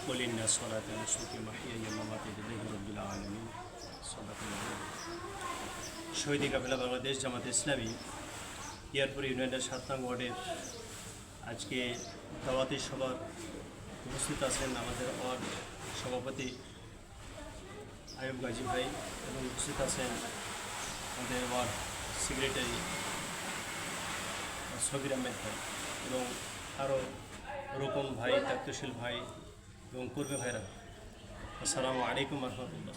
قل إن الصلاة ونسكي ومحياي ومماتي لله رب العالمين সাদাকাল্লাহ। শহীদ কাফেলা বাংলাদেশ জামাত ইসলামী ইয়ারপুর ইউনিয়নের 7 নং ওয়ার্ডের আজকে দাওয়াতি সভার উপস্থিত আছেন আমাদের ওয়ার্ড সভাপতি আয়ুব গাজী ভাই এবং উপস্থিত আছেন আমাদের ওয়ার্ড সেক্রেটারি সবির আহমেদ ভাই এবং আরও রোকন ভাই, দায়িত্বশীল ভাই এবং কর্মী ভাইরা। আসসালামু আলাইকুম রহমতুল্লাহ।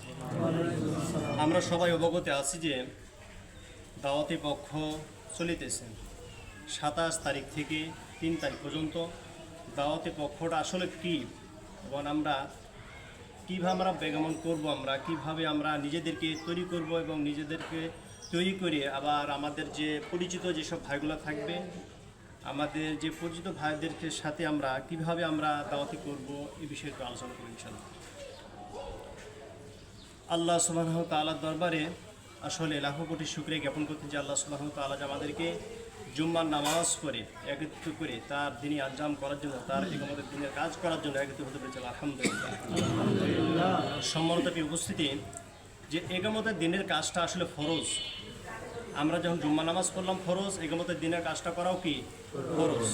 আমরা সবাই অবগত আছি যে দাওয়াতি পক্ষ চলিতেছেন 27 তারিখ থেকে 3 তারিখ পর্যন্ত। দাওয়াতি পক্ষটা আসলে কী এবং আমরা কীভাবে আমরা বেগমন করব, আমরা কীভাবে আমরা নিজেদেরকে তৈরি করব এবং নিজেদেরকে তৈরি করে আবার আমাদের যে পরিচিত যেসব ভাইগুলো থাকবে, আমাদের যে পরিচিত ভাইদেরকে সাথে আমরা কিভাবে আমরা দাওয়াতি করব এই বিষয়ে একটু আলোচনা করি ইনশাআল্লাহ। আল্লাহ সুবহানাহু ওয়া তাআলার দরবারে আসলে লাখো কোটি শুকরিয়া জ্ঞাপন করতে যে আল্লাহ সুবহানাহু ওয়া তাআলা আমাদেরকে জুম্মার নামাজ করে একত্রিত করে তার দিনই আঞ্জাম করার জন্য, তার আমাদের দিনের কাজ করার জন্য একত্রিত হতে পেরেছে। আলহামদুলিল্লাহ। সম্মানিত উপস্থিতি, যে একামতের দিনের কাজটা আসলে ফরজ। আমরা যখন জুম্মা নামাজ পড়লাম ফরজ, একামতের দিনের কাজটা করাও কি ফরজ।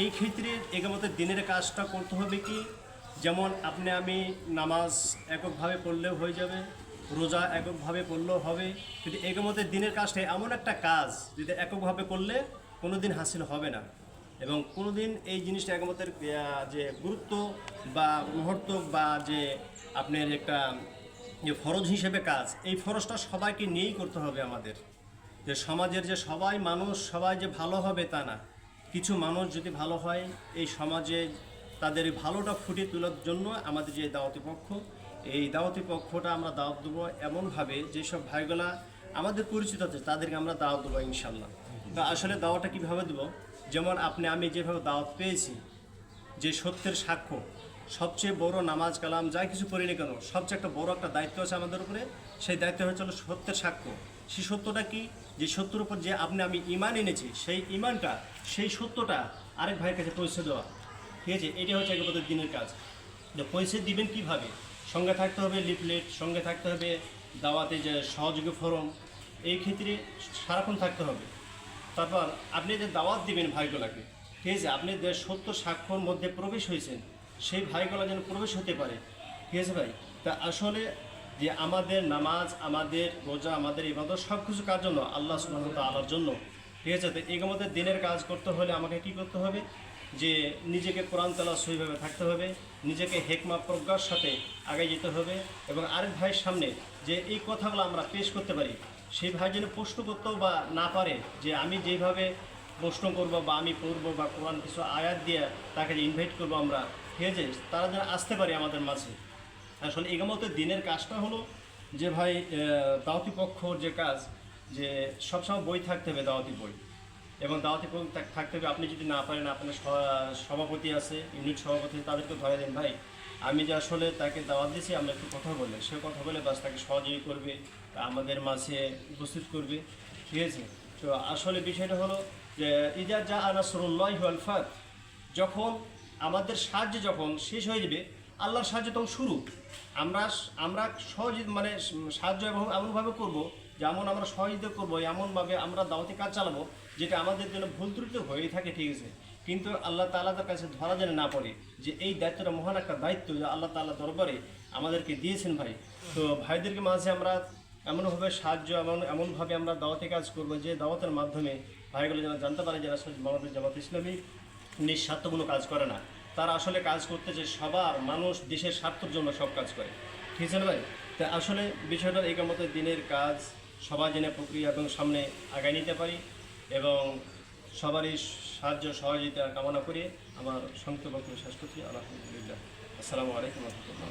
এই ক্ষেত্রে একামতের দিনের কাজটা করতে হবে কি, যেমন আপনি আমি নামাজ এককভাবে পড়লেও হয়ে যাবে, রোজা এককভাবে পড়লেও হবে, কিন্তু একামতের দিনের কাজটা এমন একটা কাজ যেটা এককভাবে করলে কোনো দিন হাসিল হবে না এবং কোনো দিন এই জিনিসটা একামতের যে গুরুত্ব বা মুহূর্ত বা যে আপনার একটা যে ফরজ হিসেবে কাজ, এই ফরজটা সবাইকে নিয়েই করতে হবে আমাদের। যে সমাজের যে সবাই মানুষ সবাই যে ভালো হবে তা না, কিছু মানুষ যদি ভালো হয় এই সমাজে তাদের ভালোটা ফুটিয়ে তোলার জন্য আমাদের যে দাওয়াতি পক্ষ, এই দাওয়াতি পক্ষটা আমরা দাওয়াত দেবো এমনভাবে যেসব ভাইগুলা আমাদের পরিচিত আছে তাদেরকে আমরা দাওয়াত দেবো ইনশাল্লাহ। তো আসলে দাওয়াতটা কীভাবে দেবো, যেমন আপনি আমি যেভাবে দাওয়াত পেয়েছি, যে সত্যের সাক্ষ্য, সবচেয়ে বড় নামাজ কালাম যাই কিছু করি না কেন সবচেয়ে একটা বড় একটা দায়িত্ব আছে আমাদের উপরে, সেই দায়িত্ব হচ্ছে সত্যের সাক্ষ্য। সেই সত্যটা কি, যে সত্যের উপর যে আপনি আমি ঈমান এনেছি, সেই ঈমানটা সেই সত্যটা আরেক ভাইয়ের কাছে পৌঁছে দেওয়া, ঠিক আছে? এটা হচ্ছে একেবারে দিনের কাজ। তো পৌঁছে দিবেন কীভাবে? সঙ্গে থাকতে হবে লিফলেট, সঙ্গে থাকতে হবে দাওয়াতে যে সহযোগী ফরম, এই ক্ষেত্রে সারাক্ষণ থাকতে হবে। তারপর আপনি যে দাওয়াত দিবেন ভাইগুলাকে, ঠিক আছে, আপনি যে সত্য সাক্ষ্যর মধ্যে প্রবেশ হয়েছেন সেই ভাইগুলা যেন প্রবেশ হতে পারে, ঠিক আছে ভাই? তা আসলে যে আমাদের নামাজ, আমাদের রোজা, আমাদের ইবাদত সব কিছু কার জন্য? আল্লাহ সুবহানাহু ওয়া তাআলার জন্য, ঠিক আছে? তো আমাদের দিনের কাজ করতে হলে আমাকে কি করতে হবে, যে নিজেকে কোরআন তেলাওয়াত সহিভাবে থাকতে হবে, নিজেকে হেকমা প্রজ্ঞার সাথে আগে যেতে হবে এবং আরেক ভাইয়ের সামনে যে এই কথাগুলো আমরা পেশ করতে পারি, সেই ভাই যেন প্রশ্ন করতেও বা না পারে যে আমি যেভাবে প্রশ্ন করবো বা আমি পড়বো বা কোরআন কিছু আয়াত দিয়ে তাকে ইনভাইট করবো আমরা, ঠিক আছে, তারা যেন আসতে পারে আমাদের মাঝে। আসলে এগামতের দিনের কাজটা হলো যে ভাই দাওয়াতি পক্ষর যে কাজ, যে সবসময় বই থাকতে হবে, দাওয়াতি বই এবং দাওয়াতি বই থাকতে হবে। আপনি যদি না পারেন, আপনার সভাপতি আছে, ইউনিট সভাপতি, তাদেরকে ধরে দেন, ভাই আমি যে আসলে তাকে দাওয়াত দিয়েছি, আমরা একটু কথা বললেন, সে কথা বলে বাস তাকে সহযোগী করবে, আমাদের মাঝে উপস্থিত করবে, ঠিক আছে? তো আসলে বিষয়টা হলো যে ইজা জা নাসরুল্লাহি ওয়াল ফাত, যখন আমাদের সাহায্য যখন শেষ হয়ে যাবে, আল্লাহর সাহায্য তখন শুরু। আমরা সহজ মানে সাহায্য এমনভাবে করবো, যেমন আমরা সহযোগিতা করবো, এমনভাবে আমরা দাওয়াতি কাজ চালাবো যেটা আমাদের জন্য ভুল ত্রুটি হয়েই থাকে, ঠিক আছে, কিন্তু আল্লাহ তাআলার কাছে ধরা যেন না পড়ে যে এই দায়িত্বটা মহান একটা দায়িত্ব যে আল্লাহ তাআলা দরবারে আমাদেরকে দিয়েছেন ভাই। তো ভাইদেরকে মাঝে আমরা এমনভাবে সাহায্য এমনভাবে আমরা দাওয়াতি কাজ করবো যে দাওয়াতের মাধ্যমে ভাইগুলো যেন জানতে পারে যে আসলে বাংলাদেশ জামাত ইসলামী নিঃস্বার্থ কোনো কাজ করে না, তারা আসলে কাজ করতেছে সবার মানুষ দেশের স্বার্থের জন্য সব কাজ করে, ঠিক আছে ভাই? তো আসলে বিষয়টা একামতের দিনের কাজ সবাই জেনে প্রক্রিয়া এবং সামনে আগায় নিতে পারি এবং সবারই সাহায্য সহযোগিতা কামনা করে আমার সংক্ষিপ্ত বক্তব্য শেষ করছি। আলহামদুলিল্লাহ। আসসালামু আলাইকুম ওয়া রাহমাতুল্লাহ।